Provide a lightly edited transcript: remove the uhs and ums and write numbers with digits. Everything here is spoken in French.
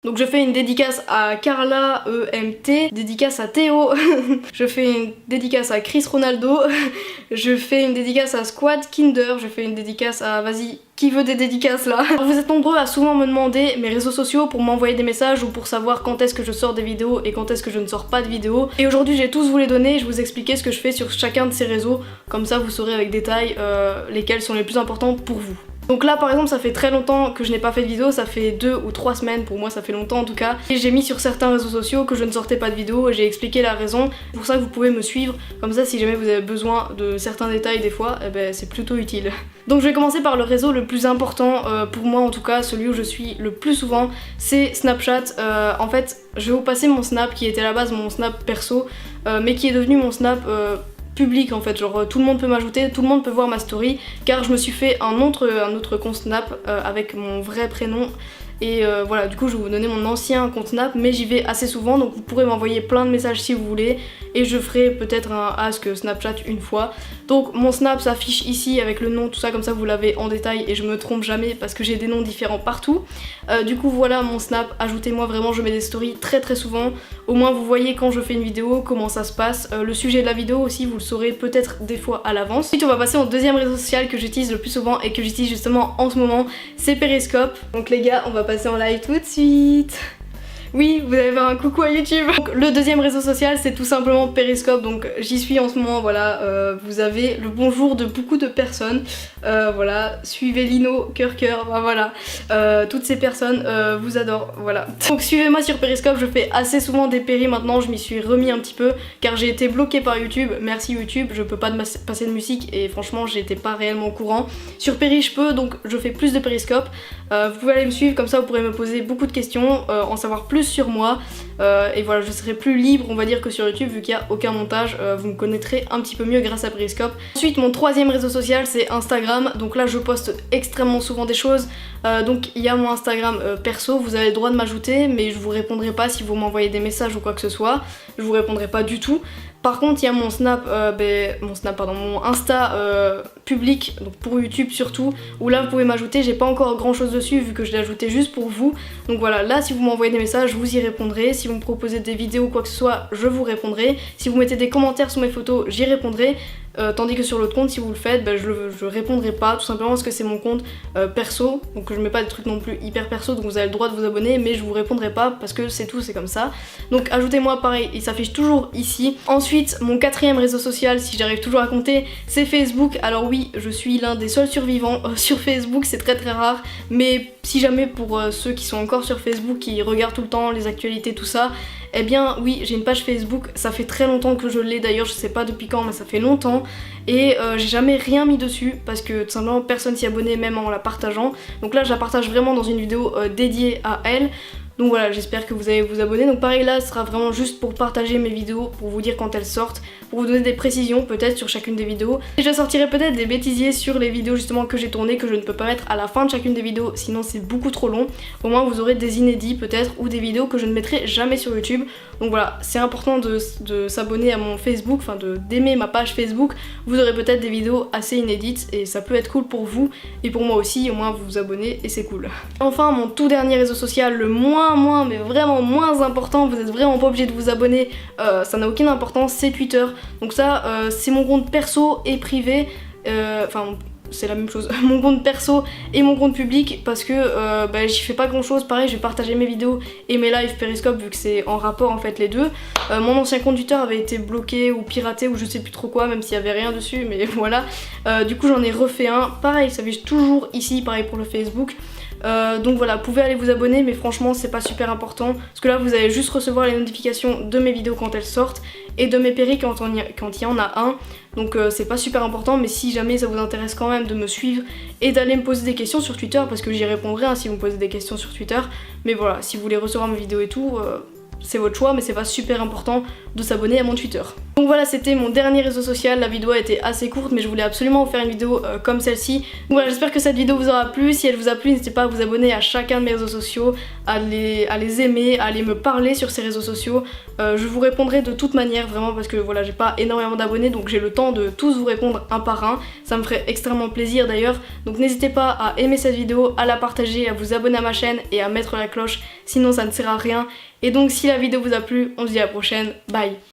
Donc je fais une dédicace à Carla EMT, dédicace à Théo, je fais une dédicace à Chris Ronaldo, je fais une dédicace à Squad Kinder, je fais une dédicace à... Vas-y, qui veut des dédicaces là? Alors, vous êtes nombreux à souvent me demander mes réseaux sociaux pour m'envoyer des messages ou pour savoir quand est-ce que je sors des vidéos et quand est-ce que je ne sors pas de vidéos. Et aujourd'hui j'ai tous vous les donner, je vais vous expliquer ce que je fais sur chacun de ces réseaux, comme ça vous saurez avec détail lesquels sont les plus importants pour vous. Donc là par exemple ça fait très longtemps que je n'ai pas fait de vidéo, ça fait 2 ou 3 semaines, pour moi ça fait longtemps en tout cas. Et j'ai mis sur certains réseaux sociaux que je ne sortais pas de vidéo et j'ai expliqué la raison. C'est pour ça que vous pouvez me suivre, comme ça si jamais vous avez besoin de certains détails des fois, eh ben, c'est plutôt utile. Donc je vais commencer par le réseau le plus important pour moi en tout cas, celui où je suis le plus souvent, c'est Snapchat. En fait je vais vous passer mon Snap qui était à la base mon Snap perso, mais qui est devenu mon Snap public en fait, genre tout le monde peut m'ajouter, tout le monde peut voir ma story, car je me suis fait un autre compte Snap avec mon vrai prénom. Et voilà, du coup je vais vous donner mon ancien compte Snap, mais j'y vais assez souvent, donc vous pourrez m'envoyer plein de messages si vous voulez, et je ferai peut-être un Ask Snapchat une fois. Donc mon Snap s'affiche ici avec le nom, tout ça, comme ça vous l'avez en détail et je me trompe jamais parce que j'ai des noms différents partout. Du coup voilà mon Snap, ajoutez-moi, vraiment je mets des stories très souvent, au moins vous voyez quand je fais une vidéo, comment ça se passe. Le sujet de la vidéo aussi vous le saurez peut-être des fois à l'avance. Ensuite on va passer au deuxième réseau social que j'utilise le plus souvent et que j'utilise justement en ce moment, c'est Periscope. Donc les gars on va passer en live tout de suite. Oui, vous avez un coucou à YouTube. Donc, le deuxième réseau social c'est tout simplement Periscope, donc j'y suis en ce moment, voilà, vous avez le bonjour de beaucoup de personnes, voilà, suivez Lino, cœur, ben voilà, toutes ces personnes vous adorent, voilà. Donc suivez-moi sur Periscope, je fais assez souvent des péris maintenant, je m'y suis remis un petit peu, car j'ai été bloquée par YouTube, merci YouTube, je peux pas passer de musique et franchement j'étais pas réellement au courant. Sur Péri je peux, donc je fais plus de Periscope, vous pouvez aller me suivre, comme ça vous pourrez me poser beaucoup de questions, en savoir plus sur moi, et voilà, je serai plus libre on va dire que sur YouTube vu qu'il n'y a aucun montage, vous me connaîtrez un petit peu mieux grâce à Periscope. Ensuite mon troisième réseau social c'est Instagram, donc là je poste extrêmement souvent des choses, donc il y a mon Instagram perso, vous avez le droit de m'ajouter mais je vous répondrai pas si vous m'envoyez des messages ou quoi que ce soit, je vous répondrai pas du tout. Par contre il y a mon mon Insta public, donc pour YouTube surtout, où là vous pouvez m'ajouter, j'ai pas encore grand chose dessus vu que je l'ai ajouté juste pour vous. Donc voilà, là si vous m'envoyez des messages, vous y répondrez, si vous me proposez des vidéos ou quoi que ce soit, je vous répondrai, si vous mettez des commentaires sous mes photos, j'y répondrai. Tandis que sur l'autre compte, si vous le faites, je répondrai pas, tout simplement parce que c'est mon compte perso, donc je mets pas des trucs non plus hyper perso, donc vous avez le droit de vous abonner, mais je vous répondrai pas parce que c'est tout, c'est comme ça. Donc ajoutez-moi, pareil, il s'affiche toujours ici. Ensuite, mon quatrième réseau social, si j'arrive toujours à compter, c'est Facebook. Alors oui, je suis l'un des seuls survivants sur Facebook, c'est très rare, mais si jamais pour ceux qui sont encore sur Facebook, qui regardent tout le temps les actualités, tout ça, eh bien oui, j'ai une page Facebook, ça fait très longtemps que je l'ai d'ailleurs, je sais pas depuis quand mais ça fait longtemps, et j'ai jamais rien mis dessus parce que tout simplement personne s'y abonnait même en la partageant. Donc là je la partage vraiment dans une vidéo dédiée à elle. Donc voilà, j'espère que vous allez vous abonner. Donc pareil là, ce sera vraiment juste pour partager mes vidéos, pour vous dire quand elles sortent, pour vous donner des précisions peut-être sur chacune des vidéos. Et je sortirai peut-être des bêtisiers sur les vidéos justement que j'ai tournées, que je ne peux pas mettre à la fin de chacune des vidéos, sinon c'est beaucoup trop long. Au moins vous aurez des inédits peut-être, ou des vidéos que je ne mettrai jamais sur YouTube. Donc voilà, c'est important de s'abonner à mon Facebook, enfin d'aimer ma page Facebook. Vous aurez peut-être des vidéos assez inédites et ça peut être cool pour vous et pour moi aussi, au moins vous vous abonnez et c'est cool. Enfin mon tout dernier réseau social, le mais vraiment moins important, vous êtes vraiment pas obligé de vous abonner, ça n'a aucune importance, c'est Twitter. Donc ça c'est mon compte perso et privé, enfin c'est la même chose, mon compte perso et mon compte public, parce que j'y fais pas grand chose. Pareil, je vais partager mes vidéos et mes lives Periscope vu que c'est en rapport en fait les deux. Mon ancien compte Twitter avait été bloqué ou piraté ou je sais plus trop quoi, même s'il y avait rien dessus, mais voilà. Du coup j'en ai refait un, pareil ça s'affiche toujours ici, pareil pour le Facebook. Donc voilà, vous pouvez aller vous abonner, mais franchement c'est pas super important parce que là vous allez juste recevoir les notifications de mes vidéos quand elles sortent et de mes péris quand il y en a un. Donc c'est pas super important, mais si jamais ça vous intéresse quand même de me suivre et d'aller me poser des questions sur Twitter, parce que j'y répondrai si vous me posez des questions sur Twitter. Mais voilà, si vous voulez recevoir mes vidéos et tout, c'est votre choix, mais c'est pas super important de s'abonner à mon Twitter. Donc voilà, c'était mon dernier réseau social. La vidéo a été assez courte, mais je voulais absolument vous faire une vidéo comme celle-ci. Donc voilà, j'espère que cette vidéo vous aura plu. Si elle vous a plu, n'hésitez pas à vous abonner à chacun de mes réseaux sociaux, à les aimer, à aller me parler sur ces réseaux sociaux. Je vous répondrai de toute manière, vraiment, parce que voilà, j'ai pas énormément d'abonnés, donc j'ai le temps de tous vous répondre un par un. Ça me ferait extrêmement plaisir d'ailleurs. Donc n'hésitez pas à aimer cette vidéo, à la partager, à vous abonner à ma chaîne et à mettre la cloche, sinon ça ne sert à rien. Et donc si la vidéo vous a plu, on se dit à la prochaine, bye.